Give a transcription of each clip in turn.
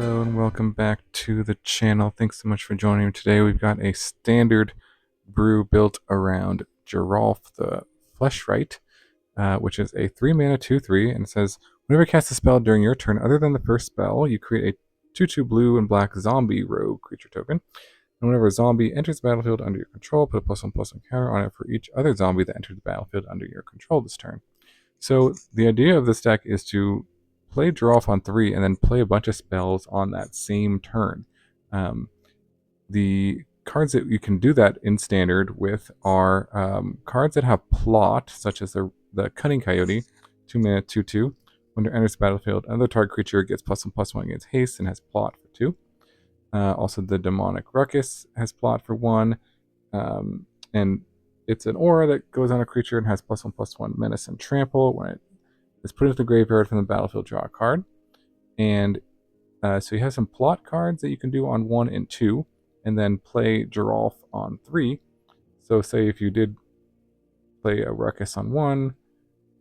Hello and welcome back to the channel. Thanks so much for joining me today. We've got a standard brew built around Geralf the Fleshwright, which is a 3-mana 2/3, and it says, whenever you cast a spell during your turn other than the first spell, you create a 2/2 blue and black zombie rogue creature token. And whenever a zombie enters the battlefield under your control, put a +1/+1 counter on it for each other zombie that entered the battlefield under your control this turn. So the idea of this deck is to play Geralf on 3 and then play a bunch of spells on that same turn. The cards that you can do that in standard with are cards that have plot, such as the Cunning Coyote, 2-mana 2/2. When it enters the battlefield, another target creature gets +1/+1 against haste and has plot for 2. Also, the Demonic Ruckus has plot for 1. And it's an aura that goes on a creature and has +1/+1 menace and trample. When it is put into the graveyard from the battlefield, draw a card. And so you have some plot cards that you can do on 1 and 2, and then play Geralf on 3. So say if you did play a Ruckus on 1,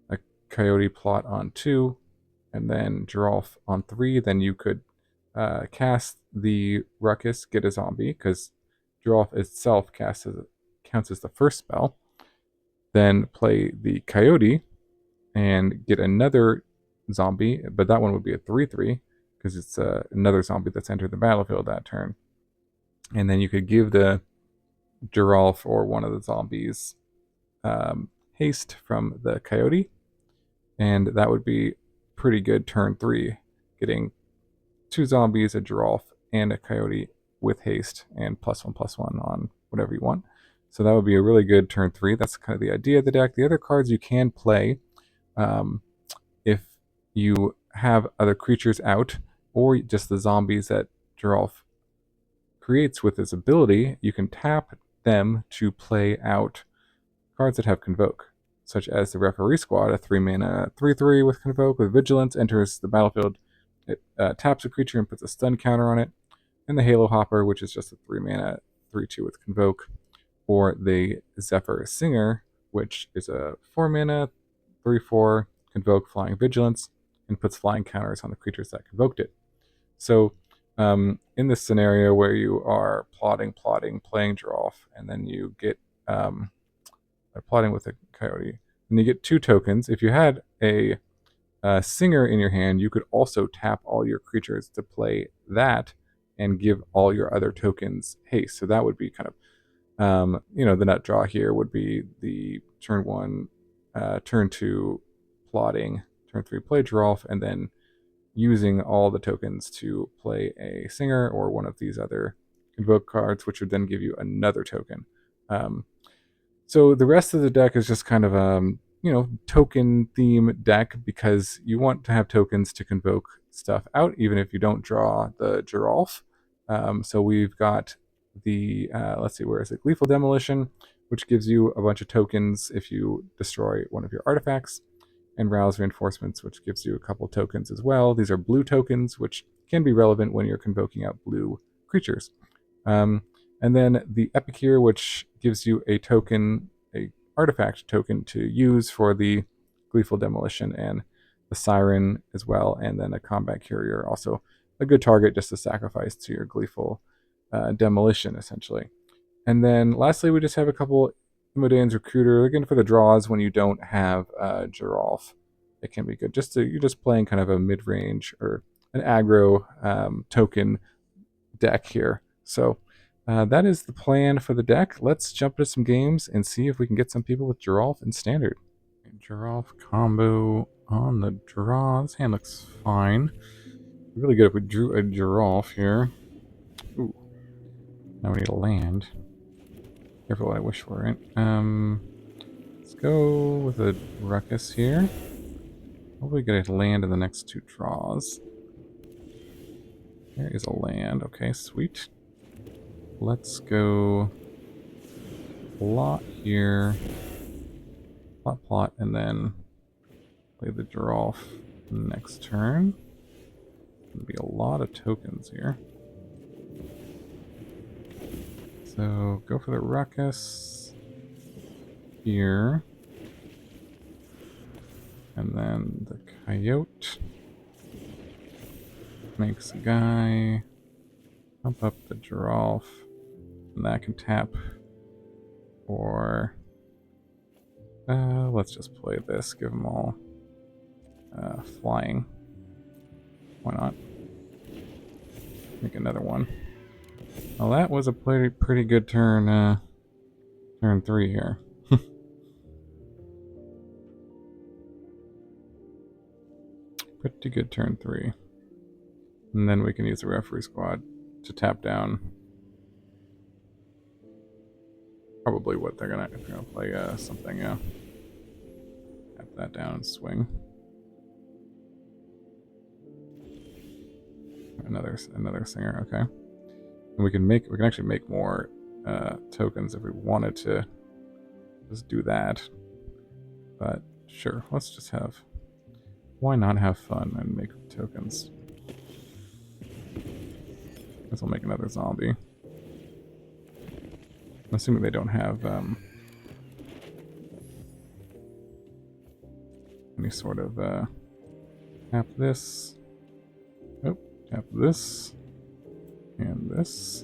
a Coyote plot on 2, and then Geralf on 3, then you could cast the Ruckus, get a zombie, because Geralf itself counts as the first spell. Then play the Coyote and get another zombie, but that one would be a 3/3 because it's another zombie that's entered the battlefield that turn. And then you could give the Geralf or one of the zombies haste from the Coyote, and that would be pretty good turn 3, getting 2 zombies, a Geralf, and a Coyote with haste and +1/+1 on whatever you want. So that would be a really good turn 3. That's kind of the idea of the deck. The other cards you can play if you have other creatures out, or just the zombies that Geralf creates with his ability, you can tap them to play out cards that have Convoke, such as the Referee Squad, a 3-mana 3/3 with Convoke with Vigilance, enters the battlefield. It taps a creature and puts a stun counter on it. And the Halo Hopper, which is just a 3-mana 3/2 with Convoke, or the Zephyr Singer, which is a 4-mana 3/4 Convoke Flying Vigilance, and puts flying counters on the creatures that convoked it. So in this scenario where you are plotting, playing Geralf, and then you get plotting with a Coyote, and you get 2 tokens. If you had a Singer in your hand, you could also tap all your creatures to play that and give all your other tokens haste. So that would be kind of the nut draw here would be the turn 1, turn 2 plotting, turn 3 play Geralf, and then using all the tokens to play a Singer or one of these other Convoke cards, which would then give you another token. So the rest of the deck is just kind of token theme deck, because you want to have tokens to convoke stuff out, even if you don't draw the Geralf. So we've got the, let's see, where is it? Gleeful Demolition, which gives you a bunch of tokens if you destroy one of your artifacts, and Rouse Reinforcements, which gives you a couple tokens as well. These are blue tokens, which can be relevant when you're convoking out blue creatures. And then the Epicure, which gives you a token, a artifact token to use for the Gleeful Demolition, and the Siren as well, and then a Combat Courier, also a good target just to sacrifice to your Gleeful Demolition, essentially. And then lastly, we just have a couple Imodane's Recruiter, again for the draws when you don't have Geralf. It can be good. You're just playing kind of a mid-range or an aggro token deck here. So that is the plan for the deck. Let's jump into some games and see if we can get some people with Geralf in standard. Geralf combo on the draw. This hand looks fine. Really good if we drew a Geralf here. Ooh. Now we need a land. Careful what I wish for it. Let's go with a Ruckus here. Hopefully get a land in the next 2 draws. There is a land. Okay, sweet. Let's go plot here. Plot, and then play the Geralf next turn. Gonna be a lot of tokens here. So go for the Ruckus here. And then the Coyote. Makes a guy. Pump up the Geralf. And that can tap. Or let's just play this. Give them all flying. Why not? Make another one. Well, that was a pretty good turn. Turn 3 here. Pretty good turn 3. And then we can use the referee squad to tap down. Probably what they're gonna play something, yeah. Tap that down and swing. Another singer, okay. And we can actually make more tokens if we wanted to just do that. But sure, let's just have, why not have fun and make tokens? Guess I'll make another zombie. I'm assuming they don't have any sort of tap this. Oh, tap this. And this.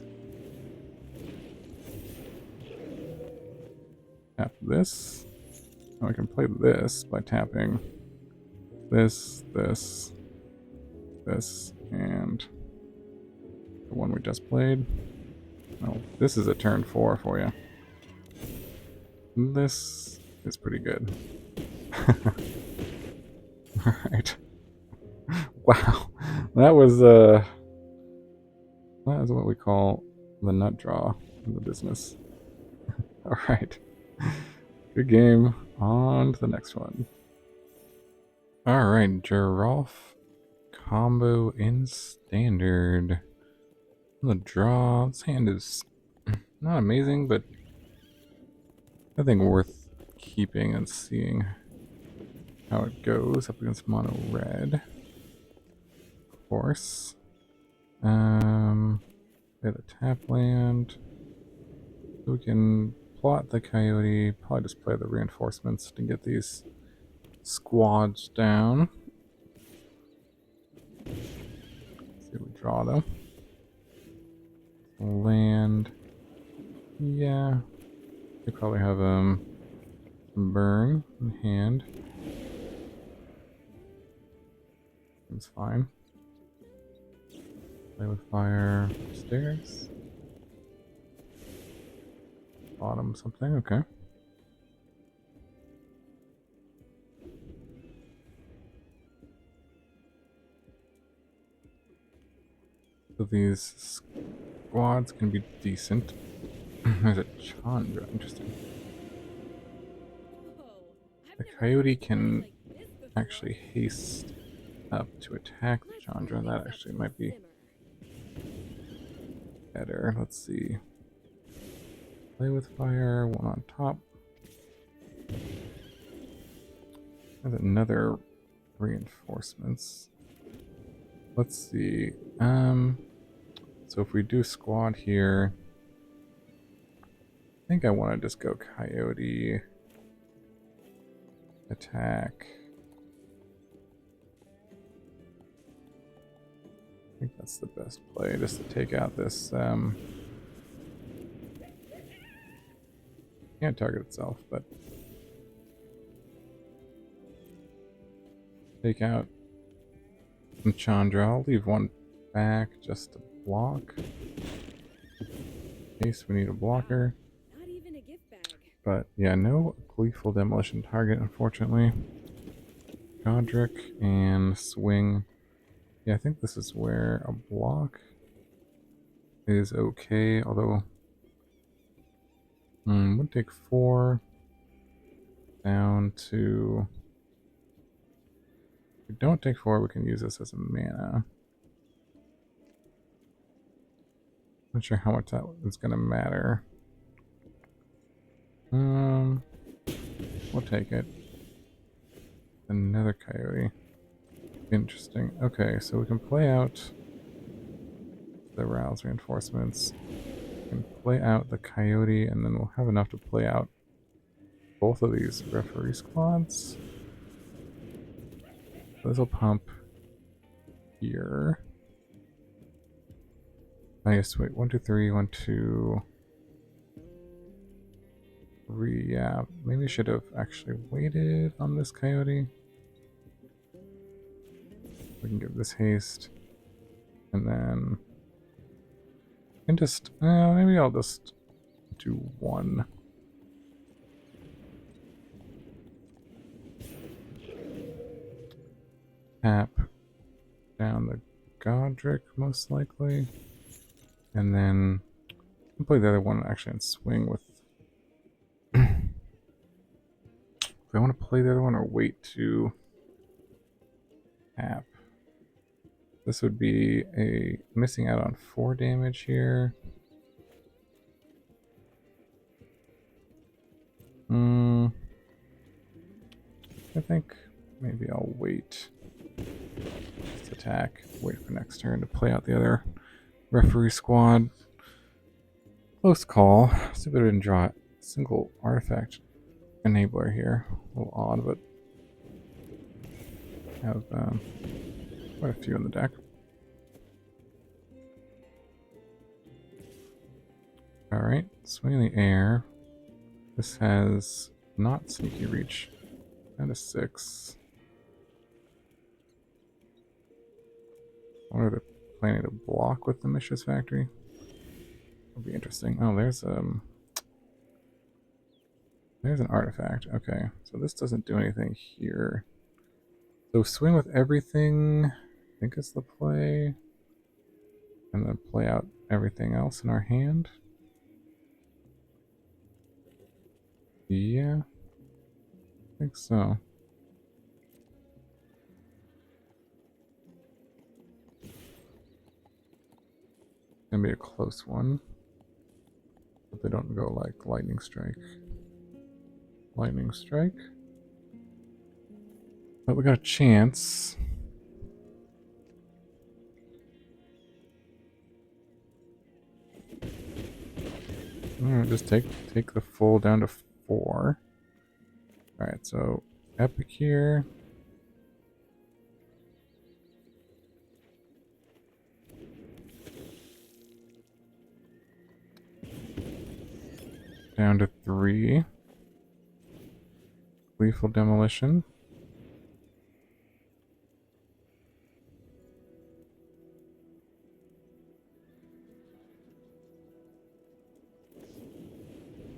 Tap this. Now I can play this by tapping this, this, this, and the one we just played. Oh, this is a turn 4 for you. This is pretty good. Alright. Wow. That was what we call the nut draw in the business. Alright. Good game. On to the next one. Alright, Geralf combo in standard. The draw. This hand is not amazing, but I think worth keeping and seeing how it goes up against mono red. Of course. Play the tap land. We can plot the coyote. Probably just play the reinforcements to get these squads down. Let's see what we draw though. Land. Yeah. They probably have burn in hand. Seems fine. Play with fire upstairs. Bottom something, okay. So these squads can be decent. There's a Chandra, interesting. The coyote can actually haste up to attack the Chandra. That actually might be better. Let's see. Play with fire, one on top. There's another reinforcements. Let's see. So if we do squad here, I think I want to just go coyote attack. I think that's the best play, just to take out this can't target itself, but take out some Chandra. I'll leave one back just to block in case we need a blocker. But yeah, no Gleeful Demolition target, unfortunately. Godric and swing. Yeah, I think this is where a block is okay, although would take 4 down to. If we don't take 4, we can use this as a mana. Not sure how much that is going to matter. We'll take it. Another coyote. Interesting. Okay, so we can play out the rouse reinforcements. We can play out the coyote, and then we'll have enough to play out both of these referee squads. This will pump here. I guess wait, 1, 2, 3, 1, 2, 3. Yeah, maybe I should have actually waited on this coyote. We can give this haste, and then and just maybe I'll just do 1. Tap down the Godric most likely, and then I'll play the other one actually and swing with. Do I want to play the other one or wait to tap? This would be a missing out on 4 damage here. I think maybe I'll wait. Just attack. Wait for next turn to play out the other referee squad. Close call. See if I didn't draw a single artifact enabler here. A little odd, but I have quite a few in the deck. Alright, swing in the air. This has not sneaky reach. And a 6. What are they planning to block with the Mishra's Factory? That'll be interesting. Oh, there's an artifact. Okay, so this doesn't do anything here. So swing with everything, I think is the play. And then play out everything else in our hand. Yeah, I think so. Gonna be a close one. But they don't go like lightning strike. Lightning strike. But we got a chance. Just take the full down to 4. Alright, so Epicure. Down to 3. Gleeful Demolition.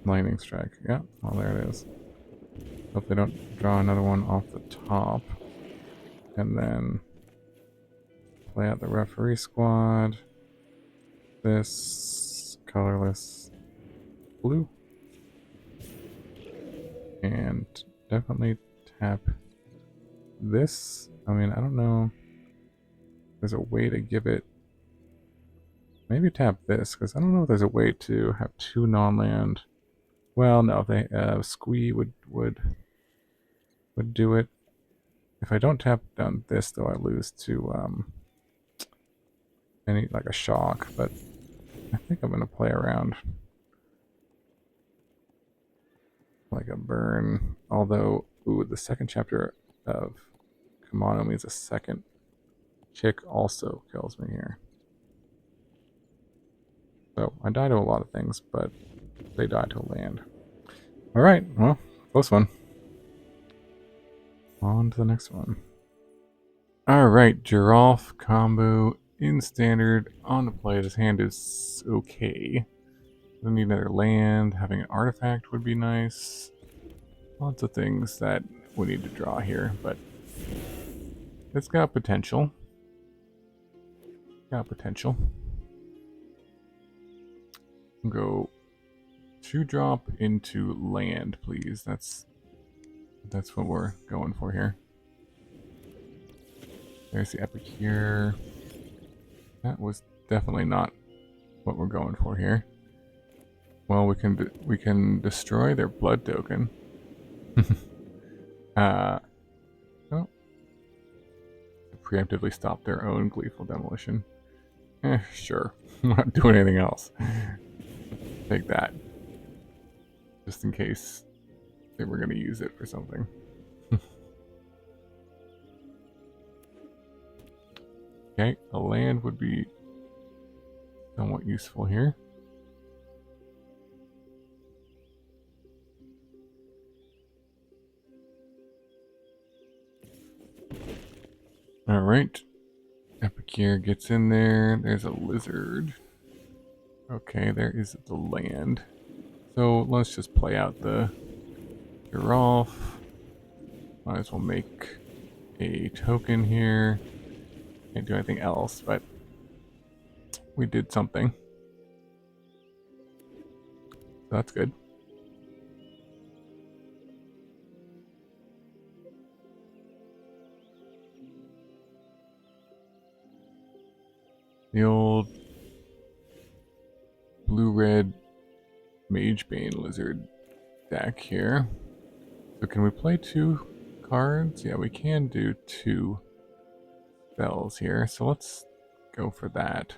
Lightning strike. Yeah, well there it is. Hope they don't draw another one off the top. And then play out the referee squad. This colorless blue. And definitely tap this. I mean, I don't know. There's a way to give it. Maybe tap this, because I don't know if there's a way to have 2 non-land. Well, no, if they Squee would do it. If I don't tap down this, though, I lose to any like a shock. But I think I'm gonna play around like a burn. Although, ooh, the second chapter of Kamano means a second chick also kills me here. So I die to a lot of things, but they die to a land. Alright, well, close one. On to the next one. Alright, Geralf combo in standard on the play. This hand is okay. Doesn't need another land. Having an artifact would be nice. Lots of things that we need to draw here, but it's got potential. Got potential. Go 2-drop into land, please. That's what we're going for here. There's the Epicure. That was definitely not what we're going for here. Well, we can destroy their blood token. Oh. Preemptively stop their own Gleeful Demolition. Sure. I'm not doing anything else. Take that. Just in case they were going to use it for something. Okay, a land would be somewhat useful here. Alright. Epicure gets in there. There's a lizard. Okay, there is the land. So let's just play out the Geralf. Might as well make a token here. Can't do anything else, but we did something. So that's good. The old blue-red Magebane lizard deck here. So can we play 2 cards? Yeah, we can do 2 spells here. So let's go for that.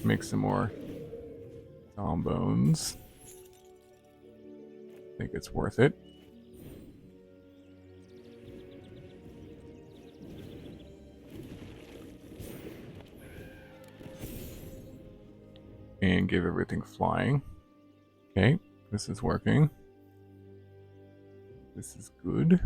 Make some more Zombones. I think it's worth it. And give everything flying. Okay, this is working. This is good.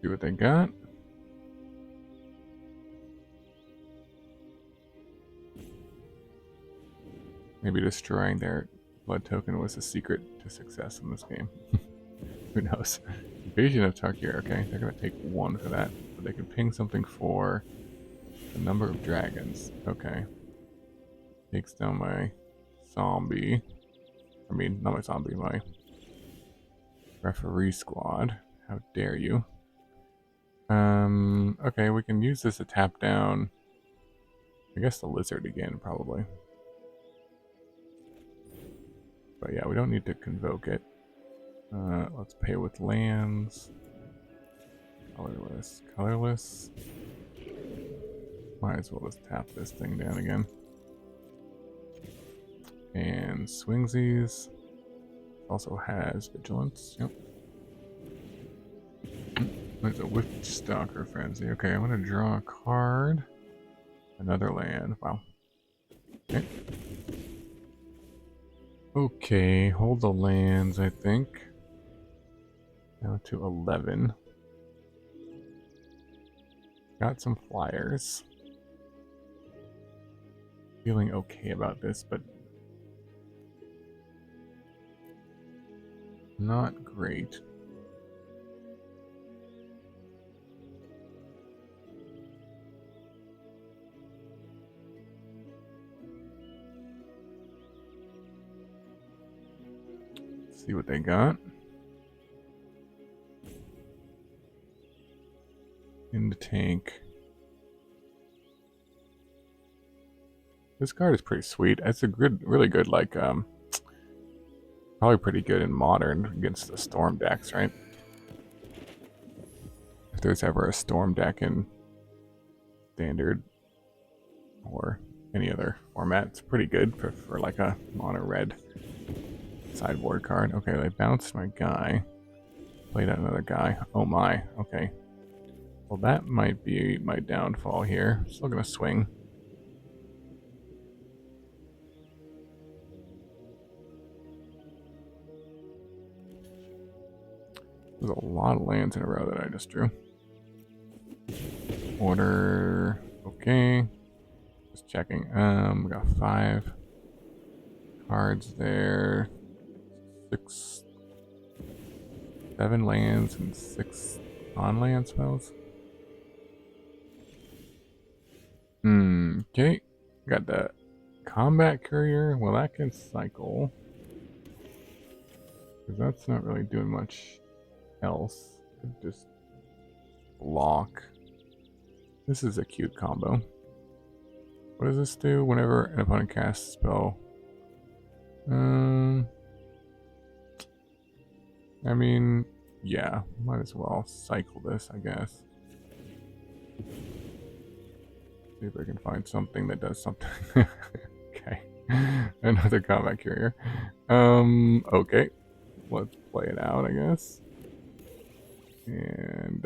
See what they got. Maybe destroying their blood token was the secret to success in this game. Who knows? Invasion of Tarkir. Okay, they're going to take 1 for that. But they can ping something for the number of dragons. Okay. Takes down my zombie. I mean, not my zombie, my referee squad. How dare you? Okay, we can use this to tap down, I guess, the lizard again, probably. But yeah, we don't need to convoke it. Let's pay with lands. Colorless. Colorless. Might as well just tap this thing down again. And swingsies. Also has vigilance. Yep. There's a Witch Stalker Frenzy. Okay, I'm going to draw a card. Another land. Wow. Okay. Okay, hold the lands, I think. Down to 11. Got some flyers. Feeling okay about this, but not great. See what they got. In the tank. This card is pretty sweet. It's a good, really good, like, probably pretty good in Modern against the Storm decks, right? If there's ever a Storm deck in Standard or any other format, it's pretty good for like a mono red sideboard card. Okay, they bounced my guy. Played out another guy. Oh my, okay. Well, that might be my downfall here. Still gonna swing. There's a lot of lands in a row that I just drew. Order, okay. Just checking. We got 5 cards there. 6, 7 lands and 6 on-land spells. Okay. Got the Combat Courier. Well, that can cycle. Because that's not really doing much else. Just block. This is a cute combo. What does this do? Whenever an opponent casts a spell. I mean, yeah, might as well cycle this, I guess. See if I can find something that does something. Okay. Another Combat Courier. Okay. Let's play it out, I guess. And,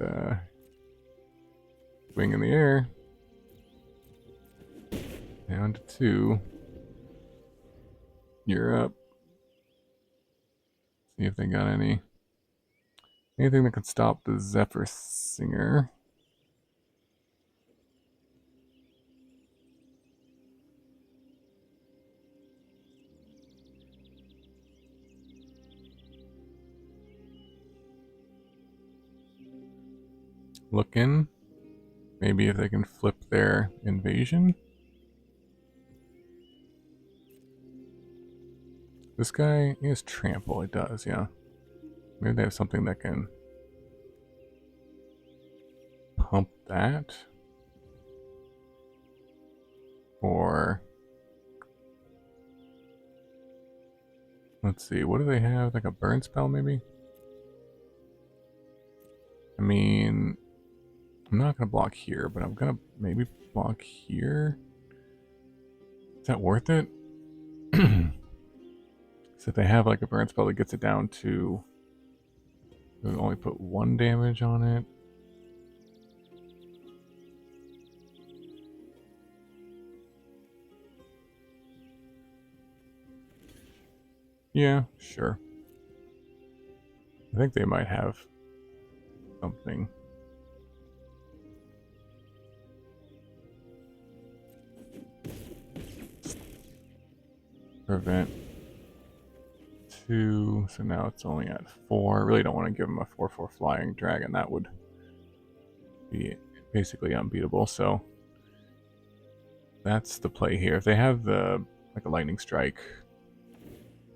swing in the air. Down to 2. You're up. See if they got anything that could stop the Zephyr Singer. Looking. Maybe if they can flip their invasion. This guy, he has trample. It does, yeah. Maybe they have something that can pump that. Or let's see, what do they have? Like a burn spell, maybe? I mean, I'm not going to block here, but I'm going to maybe block here. Is that worth it? So if they have like a burn spell that gets it down to... We'll only put 1 damage on it. Yeah, sure. I think they might have something. Prevent 2, so now it's only at 4. I really don't want to give them a 4/4 flying dragon. That would be basically unbeatable. So that's the play here. If they have the like a lightning strike,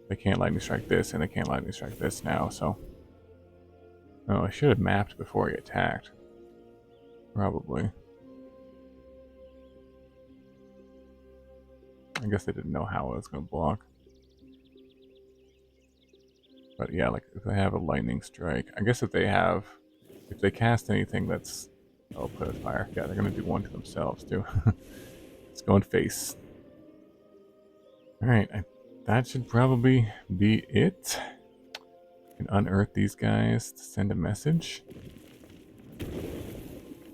they can't lightning strike this, and they can't lightning strike this now. So oh, I should have mapped before he attacked. Probably. I guess they didn't know how I was going to block. But yeah, like if they have a lightning strike, I guess if they cast anything that's, oh, put a fire. Yeah, they're going to do one to themselves too. Let's go and face. All right, that should probably be it. Can unearth these guys to send a message.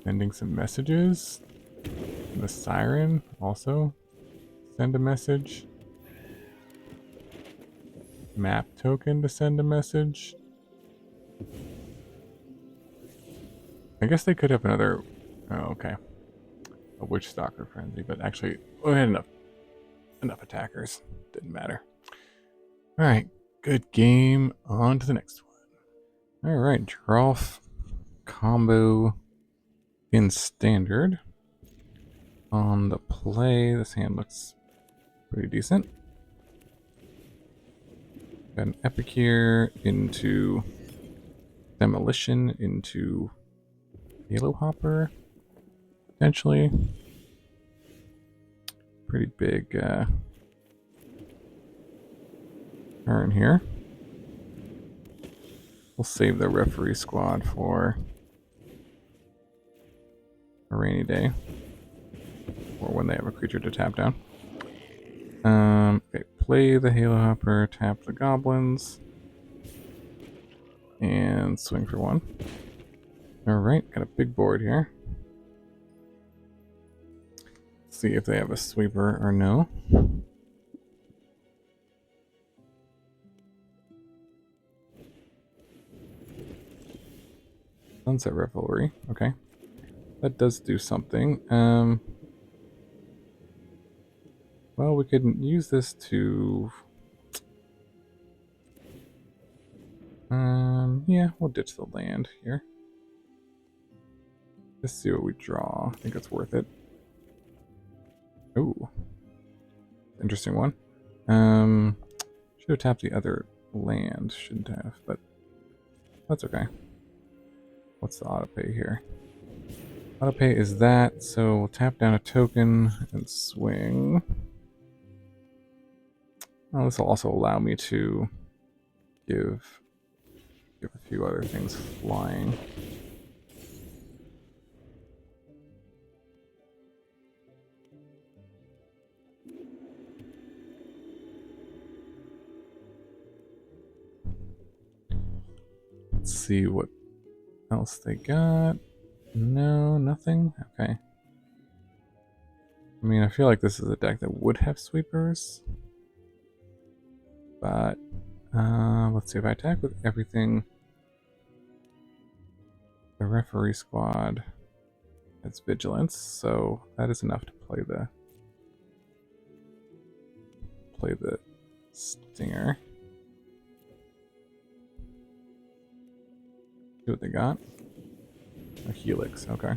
Sending some messages. The Siren also send a message. Map token to send a message. I guess they could have another... Oh, okay. A Witch Stalker Frenzy, but actually, we had enough attackers. Didn't matter. Alright, good game. On to the next one. Alright, Geralf combo in standard. On the play, this hand looks pretty decent. Got an Epicure into Demolition into Halo Hopper, potentially. Pretty big turn here. We'll save the referee squad for a rainy day, or when they have a creature to tap down. Okay, play the Halo Hopper, tap the goblins, and swing for 1. Alright, got a big board here. Let's see if they have a sweeper or no. Sunset Revelry, okay. That does do something. Well, we could use this to... yeah, we'll ditch the land here. Let's see what we draw. I think it's worth it. Ooh. Interesting one. Should have tapped the other land. Shouldn't have, but that's okay. What's the auto pay here? Auto pay is that, so we'll tap down a token and swing. Oh, this will also allow me to give a few other things flying. see what else they got. No, nothing? Okay. I mean, I feel like this is a deck that would have sweepers. But, let's see. If I attack with everything, the referee squad has vigilance, so that is enough to play the stinger. See what they got. A helix, okay.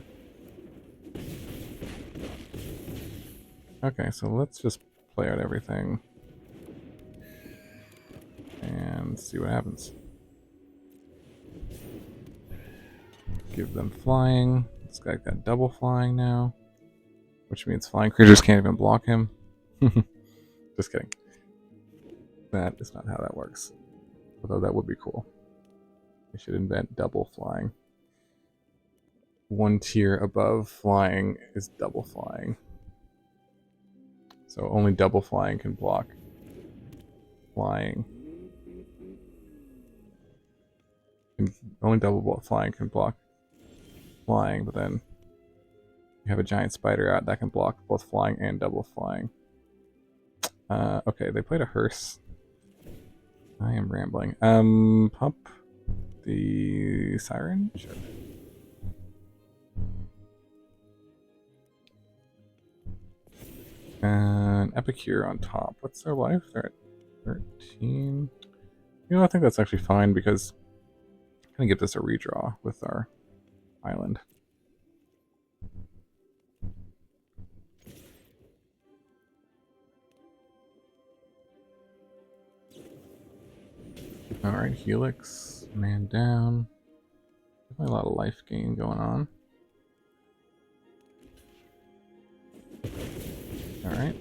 Okay, so let's just play out everything and see what happens. Give them flying. This guy got double flying now, which means flying creatures can't even block him. Just kidding. That is not how that works. Although that would be cool. They should invent double flying. One tier above flying is double flying. So only double flying can block flying. Only double flying can block flying, but then you have a giant spider out that can block both flying and double flying. Okay, they played a hearse. I am rambling. Pump the siren? Sure. And Epicure on top. What's their life? They're at 13. You know, I think that's actually fine because I'm going to give this a redraw with our island. Alright, Helix, man down. Definitely a lot of life gain going on. Alright,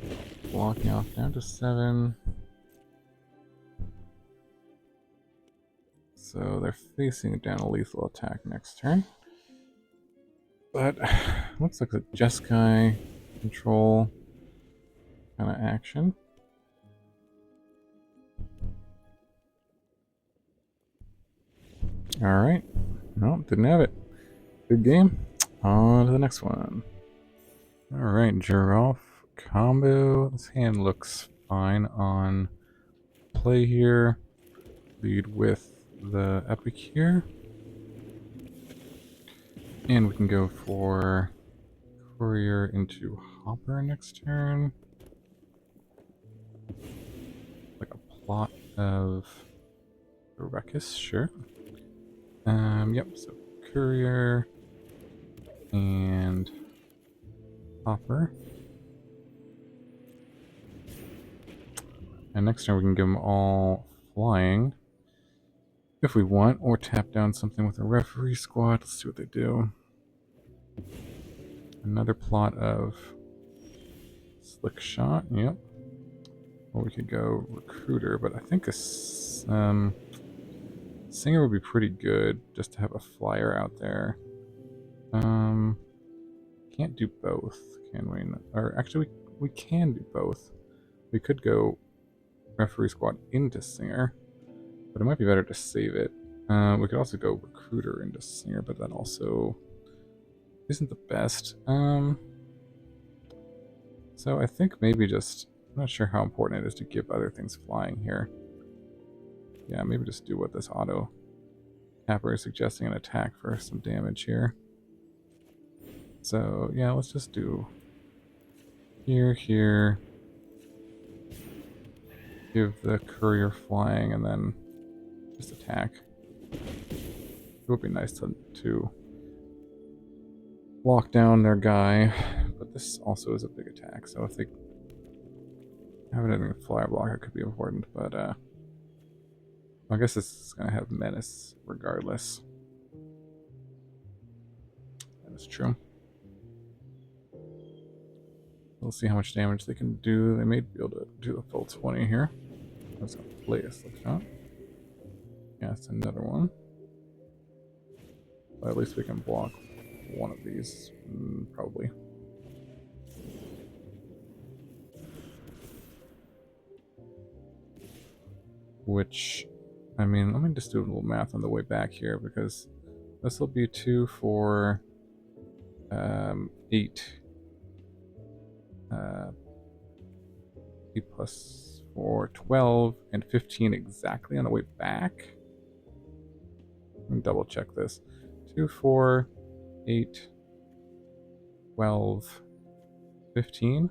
blocking off down to 7. So they're facing down a lethal attack next turn. But looks like a Jeskai control kind of action. Alright. Nope, didn't have it. Good game. On to the next one. Alright, Geralf combo. This hand looks fine on play here. Lead with the Epicure. And we can go for Courier into Hopper next turn. Like a plot of Ruckus, sure. Yep, so Courier and Hopper. And next turn we can give them all flying if we want, or tap down something with a referee squad. Let's see what they do. Another plot of Slick Shot, yep. Or we could go Recruiter, but I think a Singer would be pretty good just to have a flyer out there. Can't do both, can we? Or actually, we can do both. We could go Referee Squad into Singer, but it might be better to save it. We could also go Recruiter into Singer, but that also isn't the best. So I think maybe just, I'm not sure how important it is to give other things flying here. Yeah, maybe just do what this auto tapper is suggesting, an attack for some damage here. So yeah, let's just do here. Give the courier flying and then just attack. It would be nice to lock down their guy, but this also is a big attack, so if they have anything with flyer blocker, it could be important, but I guess this is going to have menace regardless. That is true. We'll see how much damage they can do. They may be able to do the full 20 here. Let's play a Slick Shot. Yeah, it's another one. But at least we can block one of these, probably. Which I mean, let me just do a little math on the way back here, because this will be 2, 4, 8. 8 plus 4, 12, and 15 exactly on the way back. Let me double check this. 2, 4, 8, 12, 15.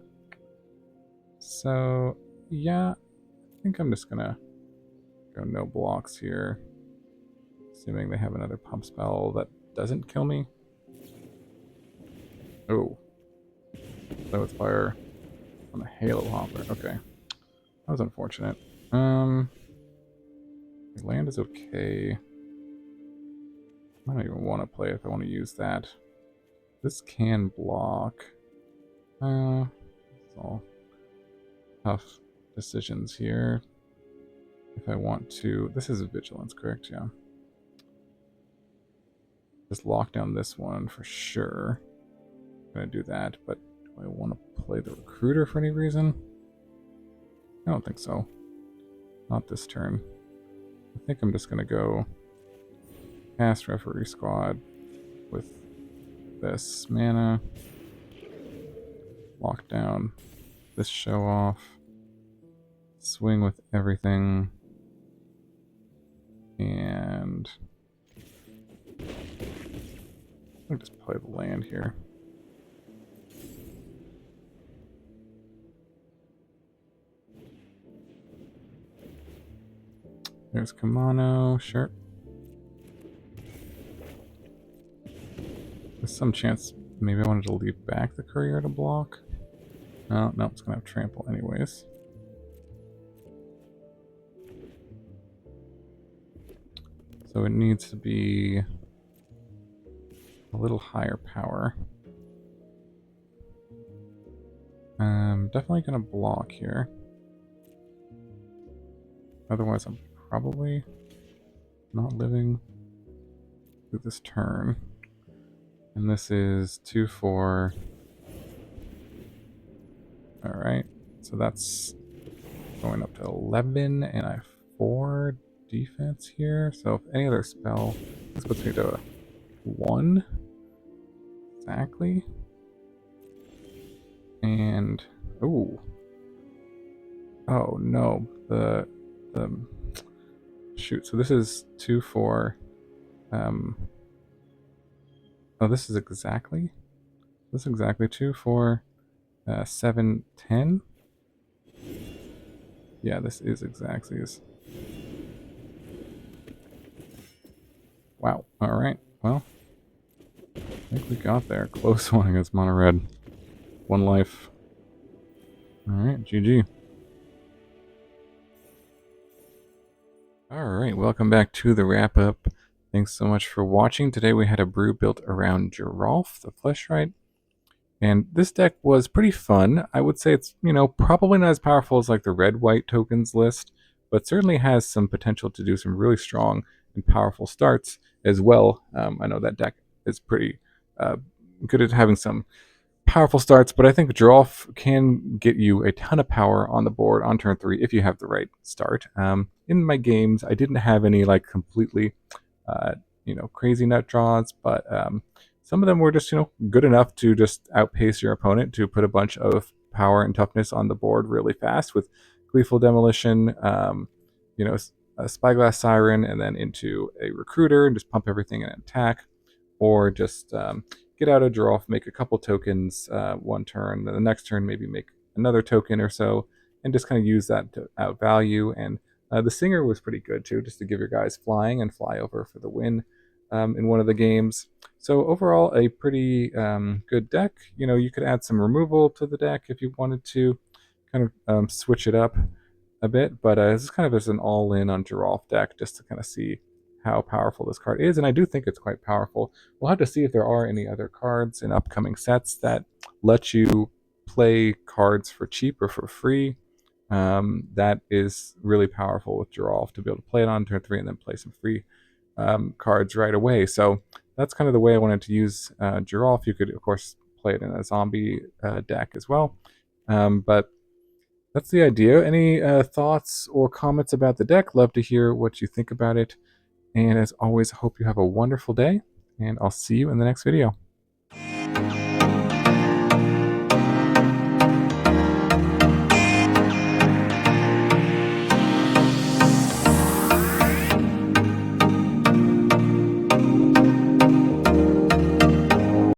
So, yeah, I think I'm just gonna go no blocks here. Assuming they have another pump spell that doesn't kill me. Oh. Slow fire on the Halo Hopper. Okay. That was unfortunate. Land is okay. I don't even want to play if I want to use that. This can block. It's all tough decisions here. If I want to... This is Vigilance, correct? Yeah. Just lock down this one for sure. I'm going to do that, but do I want to play the Recruiter for any reason? I don't think so. Not this turn. I think I'm just going to go cast Referee Squad with this mana. Lock down this show off. Swing with everything. And I'll just play the land here. There's Kamano, sure. There's some chance maybe I wanted to leave back the Courier to block. No, it's gonna have trample anyways. So it needs to be a little higher power. Definitely gonna block here. Otherwise I'm probably not living through this turn. And this is 2, 4. Alright, so that's going up to 11, and I have 4 defense here. So if any other spell, this puts me to 1. Exactly. And, oh no, the shoot, so this is 2, 4. Oh, this is exactly 2, 4, 7, 10. Yeah, this is exactly as. Wow. All right. Well, I think we got there. Close one against Mono Red. 1 life. All right. GG. All right. Welcome back to the wrap up. Thanks so much for watching. Today we had a brew built around Geralf, the Fleshwright. And this deck was pretty fun. I would say it's, probably not as powerful as like the red-white tokens list, but certainly has some potential to do some really strong and powerful starts as well. I know that deck is pretty good at having some powerful starts, but I think Geralf can get you a ton of power on the board on turn 3 if you have the right start. In my games, I didn't have any like completely, crazy nut draws, but some of them were just, good enough to just outpace your opponent to put a bunch of power and toughness on the board really fast with Gleeful Demolition, a Spyglass Siren, and then into a Recruiter and just pump everything and attack, or just get out a draw, make a couple tokens one turn, then the next turn maybe make another token or so, and just kind of use that to outvalue. And the Singer was pretty good too, just to give your guys flying and fly over for the win in one of the games. So overall, a pretty good deck. You could add some removal to the deck if you wanted to, kind of switch it up a bit. But this is kind of as an all-in on Geralf deck, just to kind of see how powerful this card is, and I do think it's quite powerful. We'll have to see if there are any other cards in upcoming sets that let you play cards for cheap or for free. That is really powerful with Geralf, to be able to play it on turn 3 and then play some free cards right away. So that's kind of the way I wanted to use Geralf. You could, of course, play it in a zombie deck as well. But that's the idea. Any thoughts or comments about the deck? Love to hear what you think about it. And as always, I hope you have a wonderful day, and I'll see you in the next video.